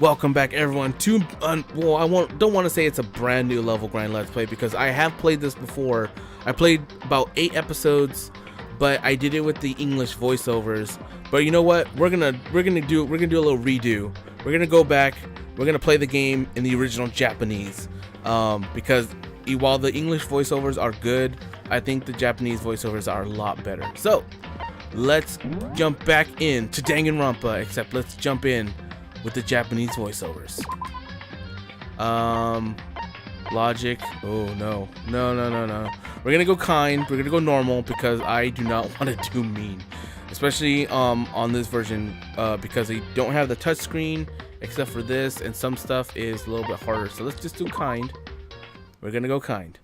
Welcome back, everyone, to well, don't want to say it's a brand new level grind let's play because I have played this before. I played about 8 episodes, but I did it with the English voiceovers. But you know what? We're gonna do a little redo. We're gonna go back. We're gonna play the game in the original Japanese, because while the English voiceovers are good, I think the Japanese voiceovers are a lot better. So let's jump back into Danganronpa, except let's jump in with the Japanese voiceovers. Logic. Oh no. We're gonna go kind. We're gonna go normal because I do not want to do mean, especially on this version, because they don't have the touchscreen except for this, and some stuff is a little bit harder. So let's just do kind. We're gonna go kind.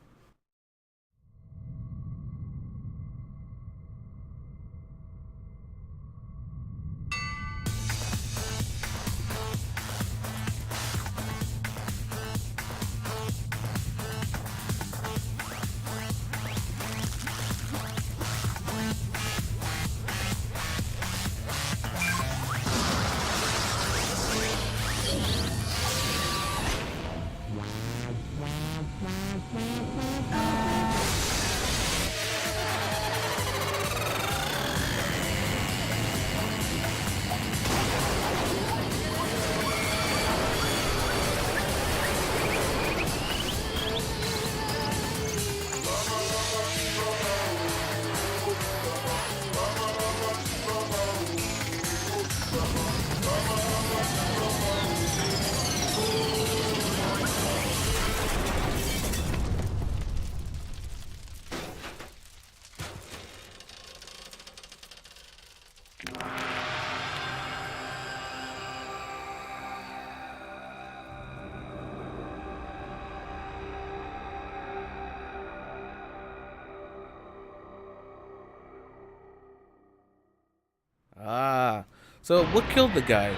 So what killed the guy?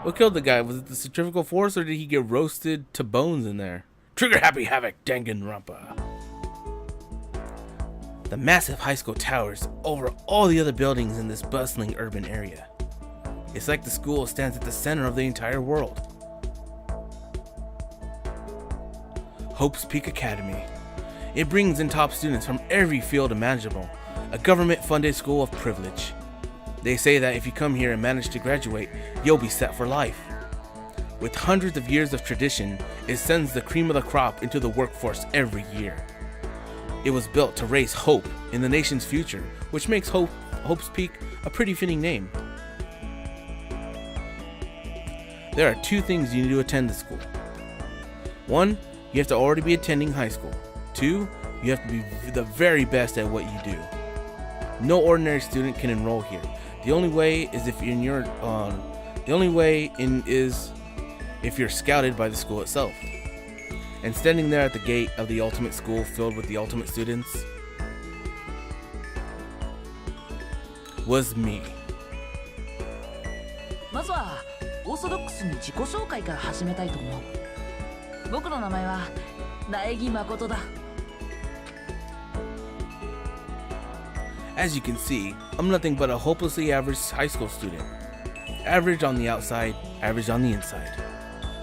What killed the guy? Was it the centrifugal force, or did he get roasted to bones in there? Trigger happy Havoc, Danganronpa. The massive high school towers over all the other buildings in this bustling urban area. It's like the school stands at the center of the entire world. Hope's Peak Academy. It brings in top students from every field imaginable, a government-funded school of privilege. They say that if you come here and manage to graduate, you'll be set for life. With hundreds of years of tradition, it sends the cream of the crop into the workforce every year. It was built to raise hope in the nation's future, which makes Hope's Peak a pretty fitting name. There are 2 things you need to attend the school. 1, you have to already be attending high school. 2, you have to be the very best at what you do. No ordinary student can enroll here. The only way is if you're scouted by the school itself. And standing there at the gate of the ultimate school filled with the ultimate students was me. まずはオーソドックスに自己紹介から始めたいと思う。僕の名前は苗木誠だ。As you can see, I'm nothing but a hopelessly average high school student. Average on the outside, average on the inside.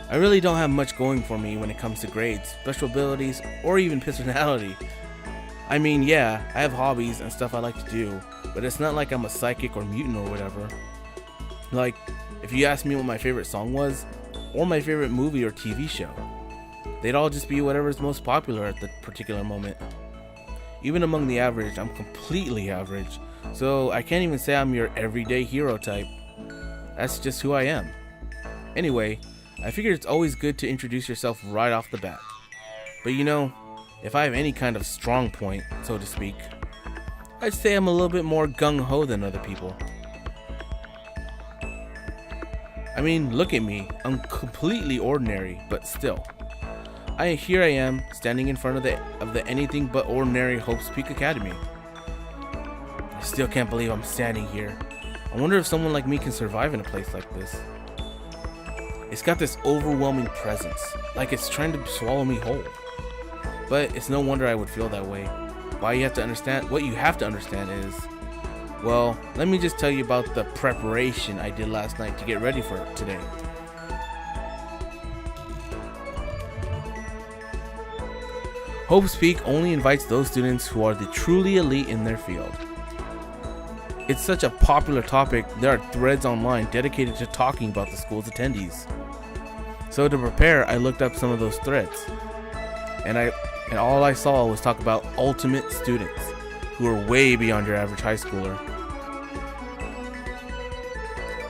I really don't have much going for me when it comes to grades, special abilities, or even personality. I mean, yeah, I have hobbies and stuff I like to do, but it's not like I'm a psychic or mutant or whatever. Like, if you asked me what my favorite song was, or my favorite movie or TV show, they'd all just be whatever's most popular at the particular moment. Even among the average, I'm completely average, so I can't even say I'm your everyday hero type. That's just who I am. Anyway, I figured it's always good to introduce yourself right off the bat. But you know, if I have any kind of strong point, so to speak, I'd say I'm a little bit more gung-ho than other people. I mean, look at me. I'm completely ordinary, but still. Here I am, standing in front of the anything but ordinary Hope's Peak Academy. I still can't believe I'm standing here. I wonder if someone like me can survive in a place like this. It's got this overwhelming presence, like it's trying to swallow me whole. But it's no wonder I would feel that way. What you have to understand is, well, let me just tell you about the preparation I did last night to get ready for today. Hope's Peak only invites those students who are the truly elite in their field. It's such a popular topic, there are threads online dedicated to talking about the school's attendees. So to prepare, I looked up some of those threads. And all I saw was talk about ultimate students who are way beyond your average high schooler.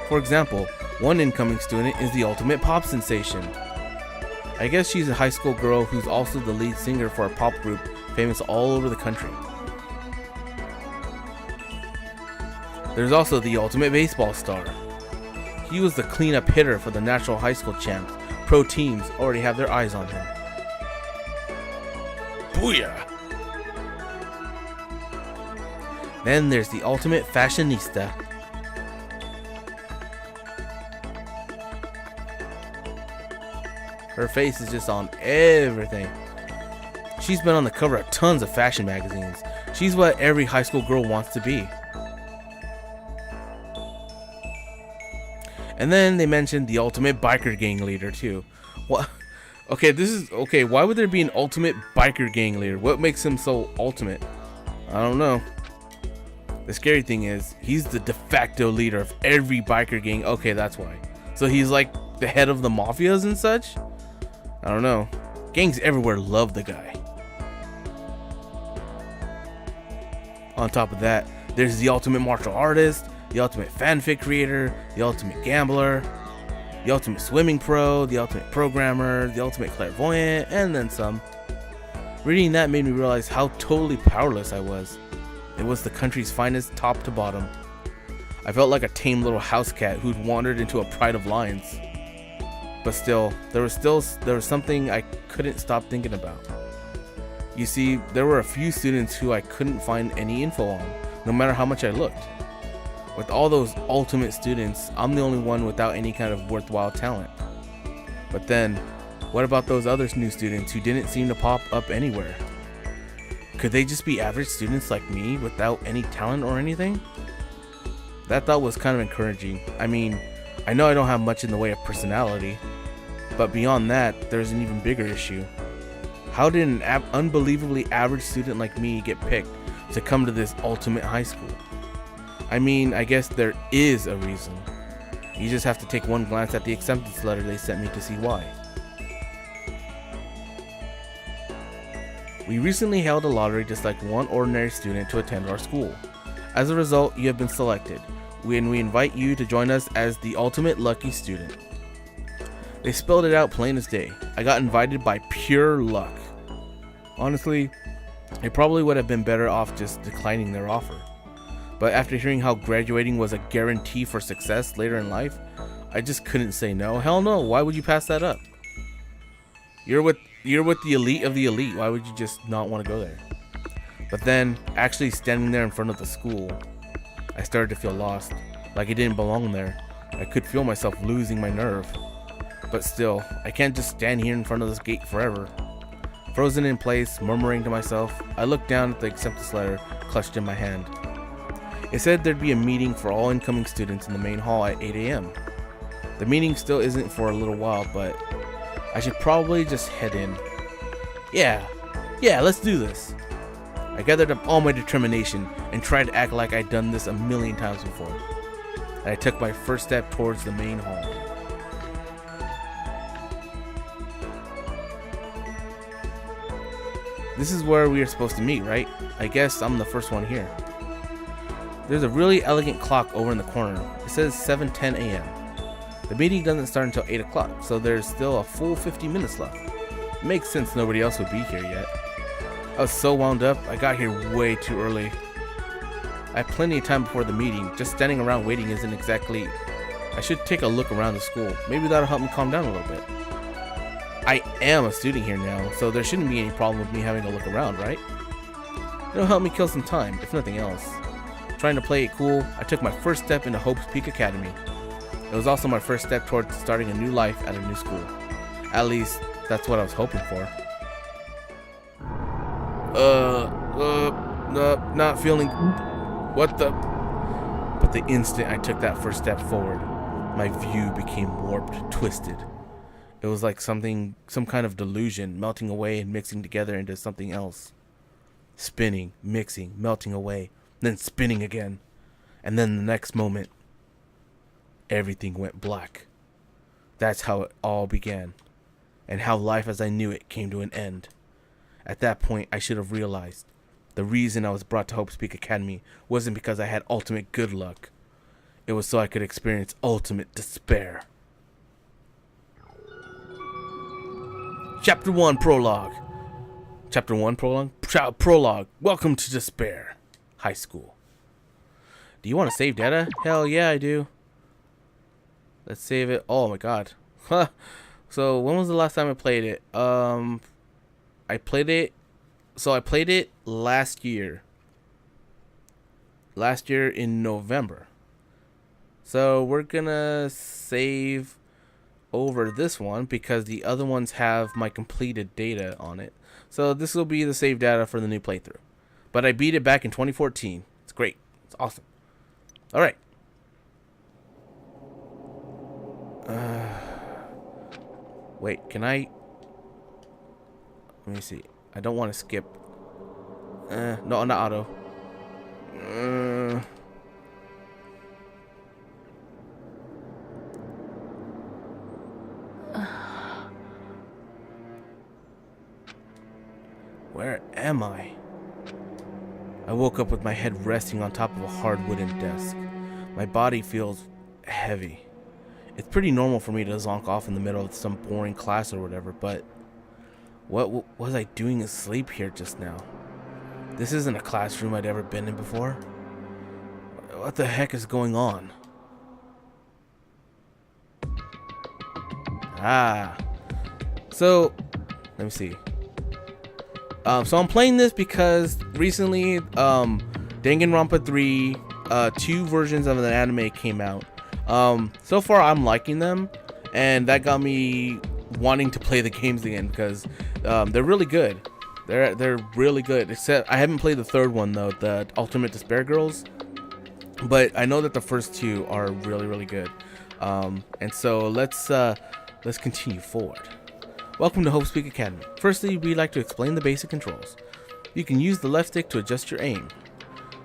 For example, one incoming student is the ultimate pop sensation. I guess she's a high school girl who's also the lead singer for a pop group famous all over the country. There's also the ultimate baseball star. He was the cleanup hitter for the national high school champs. Pro teams already have their eyes on him. Booyah! Then there's the ultimate fashionista. Her face is just on everything. She's been on the cover of tons of fashion magazines. She's what every high school girl wants to be. And then they mentioned the ultimate biker gang leader too. What? Okay, why would there be an ultimate biker gang leader? What makes him so ultimate? I don't know. The scary thing is, he's the de facto leader of every biker gang. Okay, that's why. So he's like the head of the mafias and such? I don't know. Gangs everywhere love the guy. On top of that, there's the ultimate martial artist, the ultimate fanfic creator, the ultimate gambler, the ultimate swimming pro, the ultimate programmer, the ultimate clairvoyant, and then some. Reading that made me realize how totally powerless I was. It was the country's finest top to bottom. I felt like a tame little house cat who'd wandered into a pride of lions. But still, there was something I couldn't stop thinking about. You see, there were a few students who I couldn't find any info on, no matter how much I looked. With all those ultimate students, I'm the only one without any kind of worthwhile talent. But then, what about those other new students who didn't seem to pop up anywhere? Could they just be average students like me without any talent or anything? That thought was kind of encouraging. I mean, I know I don't have much in the way of personality, but beyond that, there's an even bigger issue. How did an unbelievably average student like me get picked to come to this ultimate high school? I mean, I guess there is a reason. You just have to take one glance at the acceptance letter they sent me to see why. We recently held a lottery to select one ordinary student to attend our school. As a result, you have been selected, and we invite you to join us as the ultimate lucky student. They spelled it out plain as day. I got invited by pure luck. Honestly, it probably would have been better off just declining their offer. But after hearing how graduating was a guarantee for success later in life, I just couldn't say no. Hell no, why would you pass that up? You're with the elite of the elite, why would you just not want to go there? But then, actually standing there in front of the school, I started to feel lost, like I didn't belong there. I could feel myself losing my nerve. But still, I can't just stand here in front of this gate forever. Frozen in place, murmuring to myself, I looked down at the acceptance letter clutched in my hand. It said there'd be a meeting for all incoming students in the main hall at 8 a.m. The meeting still isn't for a little while, but I should probably just head in. Yeah, let's do this. I gathered up all my determination and tried to act like I'd done this a million times before. And I took my first step towards the main hall. This is where we are supposed to meet, right? I guess I'm the first one here. There's a really elegant clock over in the corner. It says 7:10 a.m. The meeting doesn't start until 8 o'clock, so there's still a full 50 minutes left. It makes sense nobody else would be here yet. I was so wound up, I got here way too early. I had plenty of time before the meeting. Just standing around waiting isn't exactly... I should take a look around the school. Maybe that'll help me calm down a little bit. I am a student here now, so there shouldn't be any problem with me having to look around, right? It'll help me kill some time, if nothing else. Trying to play it cool, I took my first step into Hope's Peak Academy. It was also my first step towards starting a new life at a new school. At least, that's what I was hoping for. Not feeling... What the... But the instant I took that first step forward, my view became warped, twisted. It was like some kind of delusion melting away and mixing together into something else. Spinning, mixing, melting away, then spinning again. And then the next moment, everything went black. That's how it all began, and how life as I knew it came to an end. At that point, I should have realized the reason I was brought to Hope Peak Academy wasn't because I had ultimate good luck. It was so I could experience ultimate despair. Chapter 1 Prologue. Chapter 1 Prologue? Prologue. Welcome to Despair High School. Do you want to save data? Hell yeah, I do. Let's save it. Oh my god. So when was the last time I played it? I played it last year. Last year in November. So we're gonna save over this one because the other ones have my completed data on it. So this will be the save data for the new playthrough. But I beat it back in 2014. It's great. It's awesome. Alright. Wait, can I... Let me see. I don't want to skip. No, not auto. Where am I? I woke up with my head resting on top of a hard wooden desk. My body feels heavy. It's pretty normal for me to zonk off in the middle of some boring class or whatever, but what was I doing asleep here just now? This isn't a classroom I'd ever been in before. What the heck is going on? So let me see. So I'm playing this because recently Danganronpa 3 two versions of the anime came out. So far I'm liking them, and that got me wanting to play the games again because they're really good. They're really good. Except I haven't played the third one though, the Ultimate Despair Girls, but I know that the first two are really good. And so let's continue forward. Welcome to Hope Peak Academy. Firstly, we'd like to explain the basic controls. You can use the left stick to adjust your aim.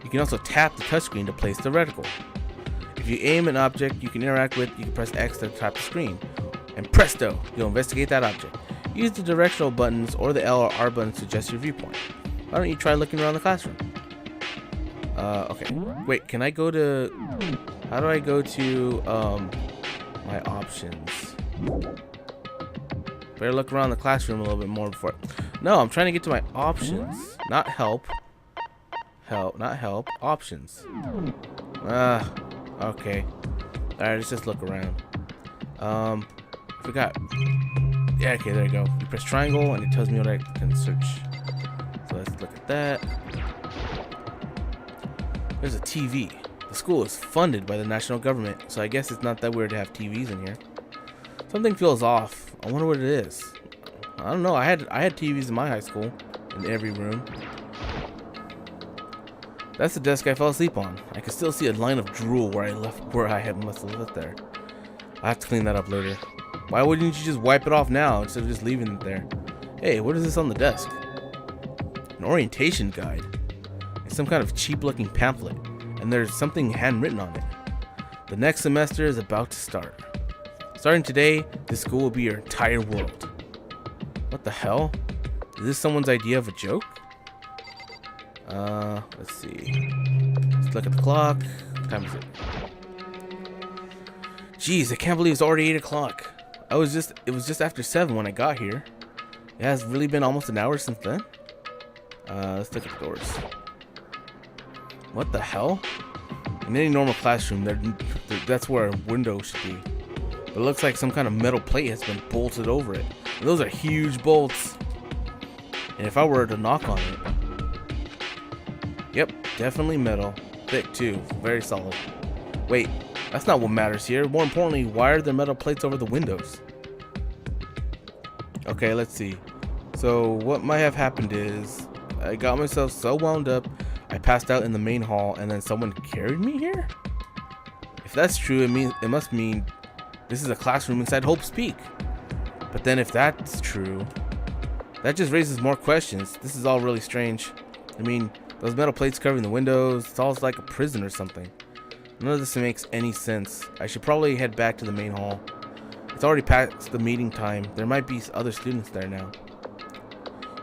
You can also tap the touchscreen to place the reticle. If you aim an object you can interact with, you can press X to tap the screen. And presto, you'll investigate that object. Use the directional buttons or the L or R buttons to adjust your viewpoint. Why don't you try looking around the classroom? Okay. Wait, can I go to... How do I go to, my options? Better look around the classroom a little bit more before... No, I'm trying to get to my options. Not help. Not help. Options. Okay. Alright, let's just look around. Forgot. Yeah, okay, there you go. You press triangle and it tells me what I can search. So let's look at that. There's a TV. The school is funded by the national government, so I guess it's not that weird to have TVs in here. Something feels off. I wonder what it is. I don't know. I had TVs in my high school, in every room. That's the desk I fell asleep on. I can still see a line of drool where I must have left there. I have to clean that up later. Why wouldn't you just wipe it off now instead of just leaving it there? Hey, what is this on the desk? An orientation guide. It's some kind of cheap-looking pamphlet, and there's something handwritten on it. The next semester is about to start. Starting today, this school will be your entire world. What the hell? Is this someone's idea of a joke? Let's see. Let's look at the clock. What time is it? Jeez, I can't believe it's already 8 o'clock. It was just after 7 when I got here. It has really been almost an hour since then. Let's look at the doors. What the hell? In any normal classroom, that's where a window should be. But it looks like some kind of metal plate has been bolted over it. And those are huge bolts. And if I were to knock on it... Yep, definitely metal. Thick too, very solid. Wait, that's not what matters here. More importantly, why are there metal plates over the windows? Okay, let's see. So what might have happened is I got myself so wound up I passed out in the main hall and then someone carried me here? If that's true, it must mean this is a classroom inside Hope's Peak. But then if that's true, that just raises more questions. This is all really strange. I mean, those metal plates covering the windows, it's all like a prison or something. None of this makes any sense. I should probably head back to the main hall. It's already past the meeting time. There might be other students there now.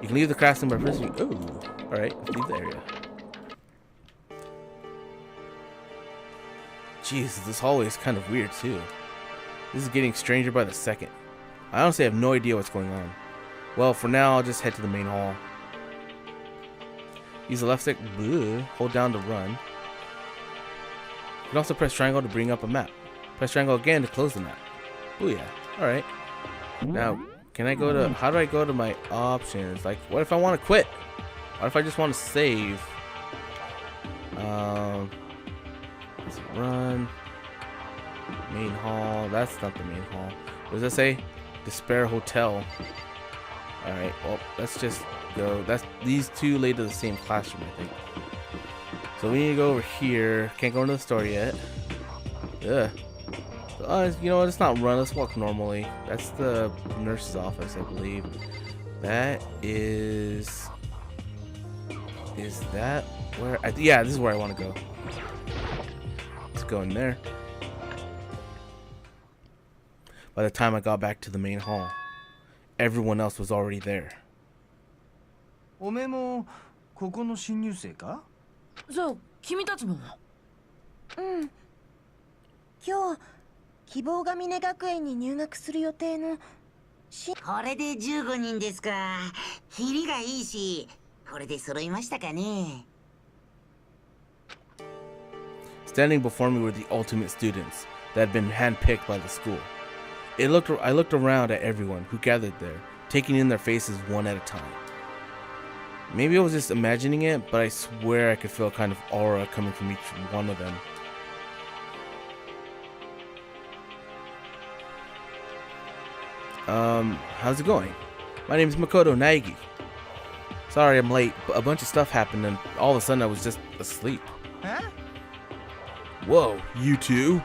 You can leave the classroom by pressing. Ooh, alright, leave the area. Jeez, this hallway is kind of weird too. This is getting stranger by the second. I honestly have no idea what's going on. Well, for now, I'll just head to the main hall. Use the left stick, hold down to run. You can also press triangle to bring up a map. Press triangle again to close the map. Oh yeah, alright. Now, can I go to, how do I go to my options? Like, what if I want to quit? What if I just want to save? Let's run. Main hall, that's not the main hall. What does that say? Despair Hotel. Alright, well, let's just go. That's these two lead to the same classroom, I think. So we need to go over here. Can't go into the store yet. Ugh. You know what? Let's not run. Let's walk normally. That's the nurse's office, I believe. That is. Is that where? Yeah, this is where I want to go. Let's go in there. By the time I got back to the main hall, everyone else was already there. おめえもここの新入生か？じゃあ君たちも。うん。今日希望が峰学園に入学する予定のこれで15人ですか。キリがいいし、これで揃いましたかね。Standing before me were the ultimate students that had been handpicked by the school. I looked around at everyone who gathered there, taking in their faces one at a time. Maybe I was just imagining it, but I swear I could feel a kind of aura coming from each one of them. How's it going? My name is Makoto Naegi. Sorry I'm late, but a bunch of stuff happened and all of a sudden I was just asleep. Huh? Whoa, you two?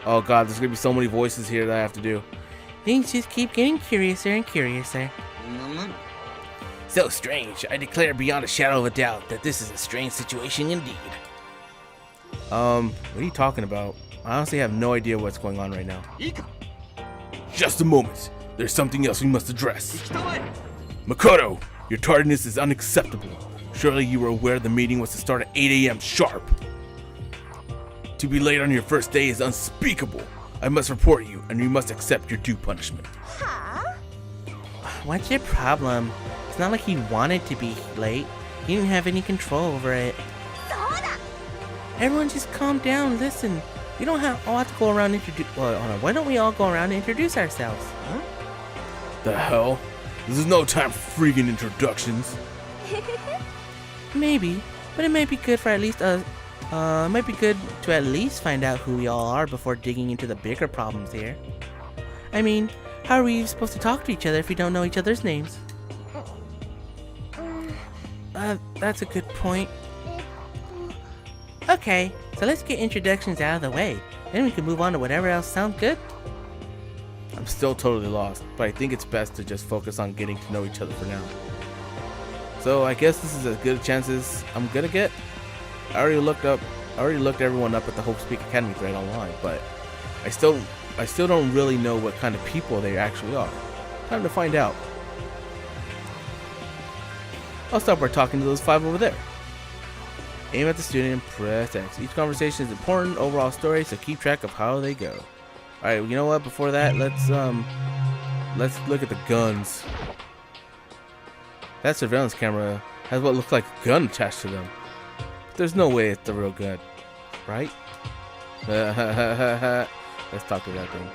Oh god, there's gonna be so many voices here that I have to do. Things just keep getting curiouser and curiouser. So strange. I declare beyond a shadow of a doubt that this is a strange situation indeed. What are you talking about? I honestly have no idea what's going on right now. Just a moment. There's something else we must address. Makoto, your tardiness is unacceptable. Surely you were aware the meeting was to start at 8 a.m. sharp. To be late on your first day is unspeakable. I must report you, and you must accept your due punishment. Huh? What's your problem? It's not like he wanted to be late. He didn't have any control over it. Everyone just calm down, listen. We don't all have to go around and introduce. Well, hold on. Why don't we all go around and introduce ourselves? Huh? The hell? This is no time for freaking introductions. Maybe, but it might be good for at least it might be good to at least find out who we all are before digging into the bigger problems here. I mean, how are we supposed to talk to each other if we don't know each other's names? That's a good point. Okay, so let's get introductions out of the way. Then we can move on to whatever else sounds good. I'm still totally lost, but I think it's best to just focus on getting to know each other for now. So I guess this is as good a chance as I'm gonna get. I already looked everyone up at the Hope Speak Academy thread online, but I still don't really know what kind of people they actually are. Time to find out. I'll start by talking to those 5 over there. Aim at the student and press X. Each conversation is important overall story, so keep track of how they go. Alright, you know what? Before that, let's look at the guns. That surveillance camera has what looks like a gun attached to them. But there's no way it's the real gun, right? Let's talk to that thing.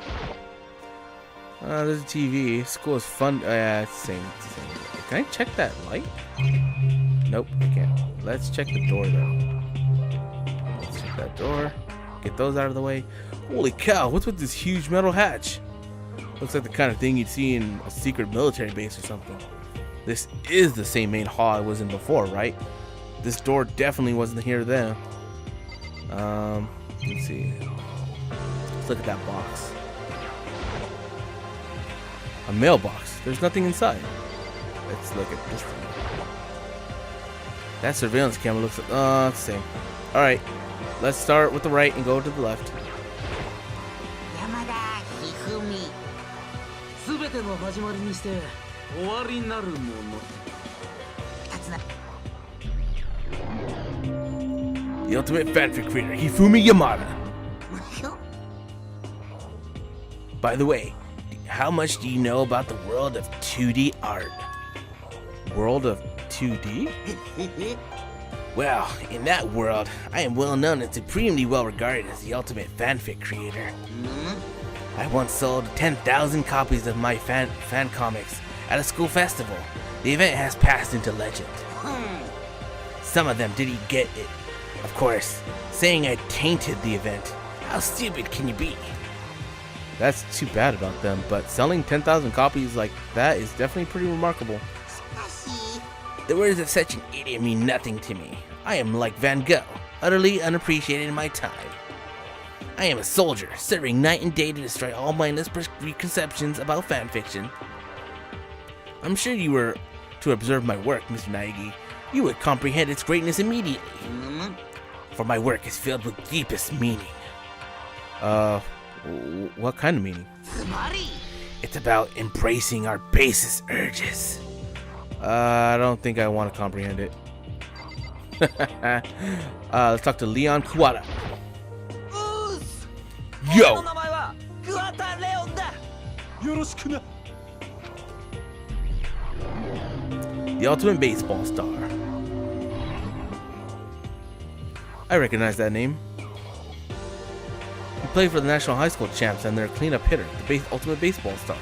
There's a TV. School is fun. Yeah, it's the same. Can I check that light? Nope, I can't. Let's check the door though. Let's check that door. Get those out of the way. Holy cow, what's with this huge metal hatch? Looks like the kind of thing you'd see in a secret military base or something. This is the same main hall I was in before, right? This door definitely wasn't here then. Let's see. Let's look at that box. A mailbox. There's nothing inside. Let's look at this thing. That surveillance camera looks the same. Alright. Let's start with the right and go to the left. 山田一二三。全ての始まりにして終わりなるもの。二つな。 The ultimate fanfic creator, Hifumi Yamada. By the way, how much do you know about the world of 2D art? World of 2D? Well, in that world, I am well known and supremely well regarded as the ultimate fanfic creator. I once sold 10,000 copies of my fan comics at a school festival. The event has passed into legend. Some of them didn't get it. Of course, saying I tainted the event. How stupid can you be? That's too bad about them, but selling 10,000 copies like that is definitely pretty remarkable. The words of such an idiot mean nothing to me. I am like Van Gogh, utterly unappreciated in my time. I am a soldier, serving night and day to destroy all mindless preconceptions about fanfiction. I'm sure you were to observe my work, Mr. Naegi, you would comprehend its greatness immediately. For my work is filled with deepest meaning. What kind of meaning? It's about embracing our basest urges. I don't think I want to comprehend it. Let's talk to Leon Kuwata. Yo! The ultimate baseball star. I recognize that name. He played for the National High School champs and their cleanup hitter, the ultimate baseball star.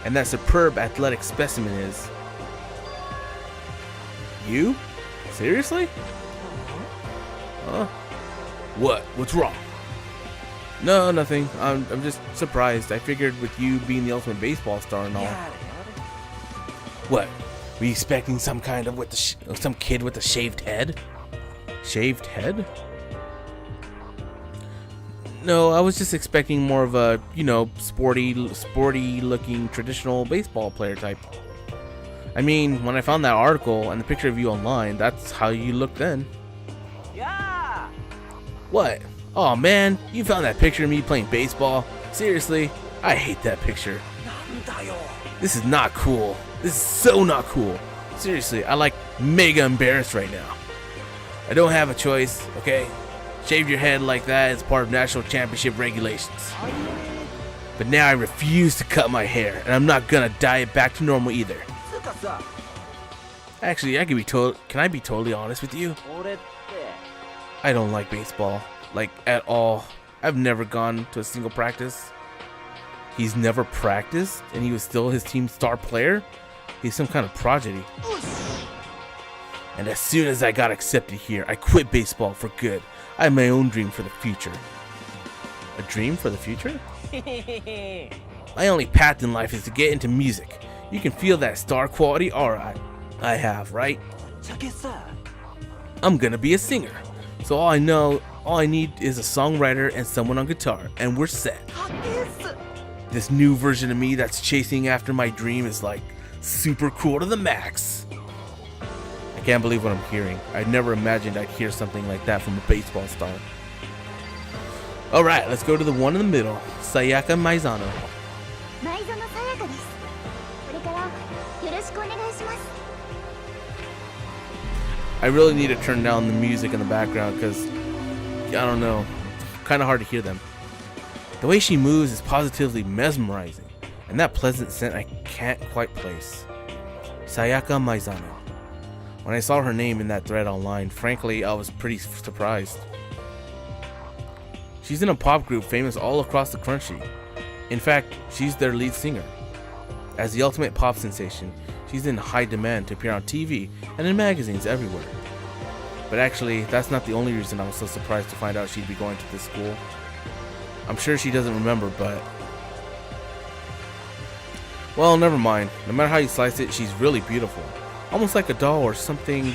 And that superb athletic specimen is... you? Seriously? Huh? What? What's wrong? No, nothing. I'm just surprised. I figured with you being the ultimate baseball star and all. What? Were you expecting some kind of some kid with a shaved head? Shaved head? No, I was just expecting more of a, sporty looking traditional baseball player type. I mean, when I found that article and the picture of you online, that's how you looked then. Yeah. What? Oh man, you found that picture of me playing baseball? Seriously? I hate that picture. This is not cool. This is so not cool. Seriously, I like mega embarrassed right now. I don't have a choice, okay? Shave your head like that is part of national championship regulations. But now I refuse to cut my hair, and I'm not gonna dye it back to normal either. Actually, can I be totally honest with you? I don't like baseball, like at all. I've never gone to a single practice. He's never practiced, and he was still his team's star player? He's some kind of prodigy. And as soon as I got accepted here, I quit baseball for good. I have my own dream for the future. A dream for the future? My only path in life is to get into music. You can feel that star quality aura I have, right? I'm gonna be a singer. So all I need is a songwriter and someone on guitar, and we're set. This new version of me that's chasing after my dream is like super cool to the max. I can't believe what I'm hearing. I never imagined I'd hear something like that from a baseball star. Alright, let's go to the one in the middle, Sayaka Maizano. I really need to turn down the music in the background because, I don't know, kind of hard to hear them. The way she moves is positively mesmerizing, and that pleasant scent I can't quite place. Sayaka Maizano. When I saw her name in that thread online, frankly, I was pretty surprised. She's in a pop group famous all across the country. In fact, she's their lead singer. As the ultimate pop sensation, she's in high demand to appear on TV and in magazines everywhere. But actually, that's not the only reason I was so surprised to find out she'd be going to this school. I'm sure she doesn't remember, but... well, never mind. No matter how you slice it, she's really beautiful. Almost like a doll or something.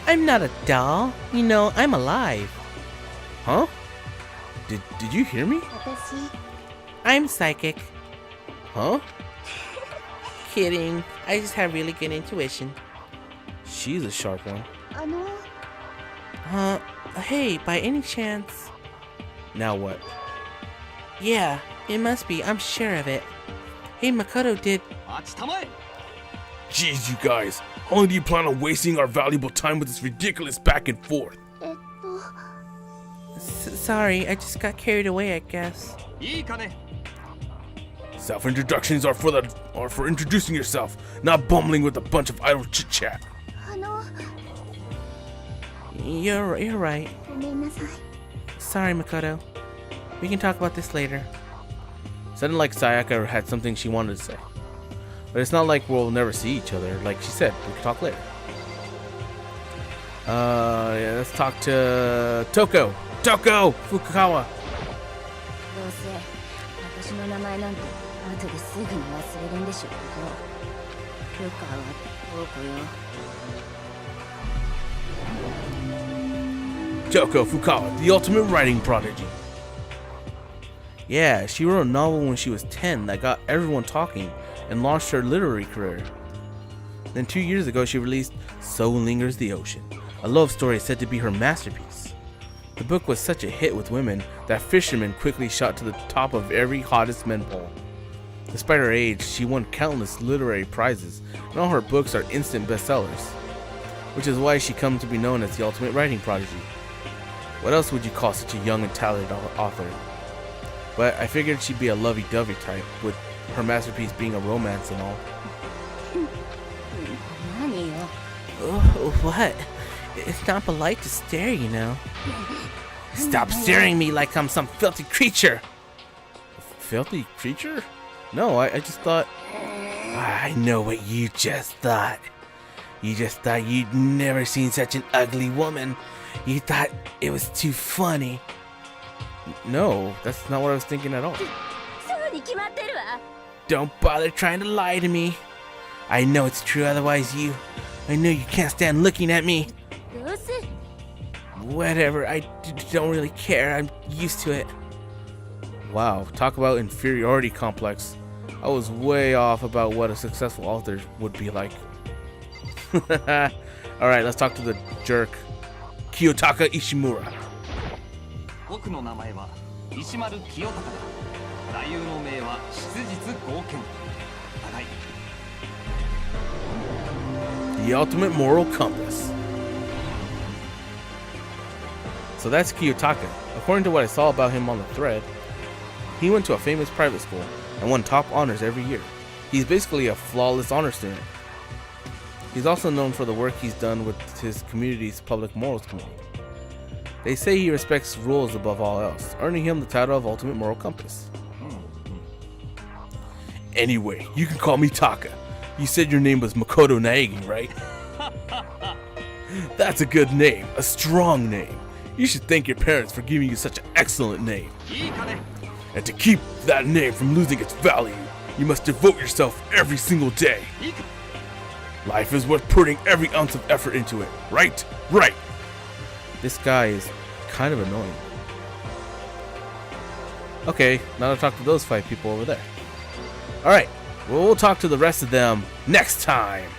I'm not a doll. I'm alive. Huh? Did you hear me? I'm psychic. Huh? Kidding. I just have really good intuition. She's a sharp one. Hey, by any chance... Now what? Yeah, it must be. I'm sure of it. Hey, Makoto did... Jeez, you guys. How long do you plan on wasting our valuable time with this ridiculous back and forth? Sorry, I just got carried away, I guess. Self-introductions are for introducing yourself, not bumbling with a bunch of idle chit-chat. You're right. Sorry, Makoto. We can talk about this later. Sounded like Sayaka had something she wanted to say. But it's not like we'll never see each other. Like she said, we can talk later. Yeah, let's talk to Toko Fukukawa. どうせ私の名前なんて後ですぐに忘れるんでしょうけど、ルカはどこよ。 Toko Fukukawa, the ultimate writing prodigy. Yeah, she wrote a novel when she was 10 that got everyone talking and launched her literary career. Then 2 years ago, she released So Lingers the Ocean, a love story said to be her masterpiece. The book was such a hit with women that fishermen quickly shot to the top of every hottest men poll. Despite her age, she won countless literary prizes, and all her books are instant bestsellers, which is why she comes to be known as the ultimate writing prodigy. What else would you call such a young and talented author? But I figured she'd be a lovey-dovey type, with her masterpiece being a romance and all. What? It's not polite to stare, you know. Stop staring at me like I'm some filthy creature! Filthy creature? No, I just thought... I know what you just thought. You just thought you'd never seen such an ugly woman. You thought it was too funny. No, that's not what I was thinking at all. Don't bother trying to lie to me. I know it's true, otherwise I know you can't stand looking at me. Whatever, I don't really care. I'm used to it. Wow, talk about inferiority complex. I was way off about what a successful author would be like. Alright, let's talk to the jerk. Kiyotaka Ishimura. 僕の名前は石丸清隆だ。座右の銘は質実剛健。互い。 The ultimate moral compass. So that's Kiyotaka. According to what I saw about him on the thread, he went to a famous private school and won top honors every year. He's basically a flawless honor student. He's also known for the work he's done with his community's public morals committee. They say he respects rules above all else, earning him the title of Ultimate Moral Compass. Anyway, you can call me Taka. You said your name was Makoto Naegi, right? That's a good name, a strong name. You should thank your parents for giving you such an excellent name. And to keep that name from losing its value, you must devote yourself every single day. Life is worth putting every ounce of effort into it, right? Right. This guy is kind of annoying. Okay, now to talk to those 5 people over there. Alright, well, we'll talk to the rest of them next time.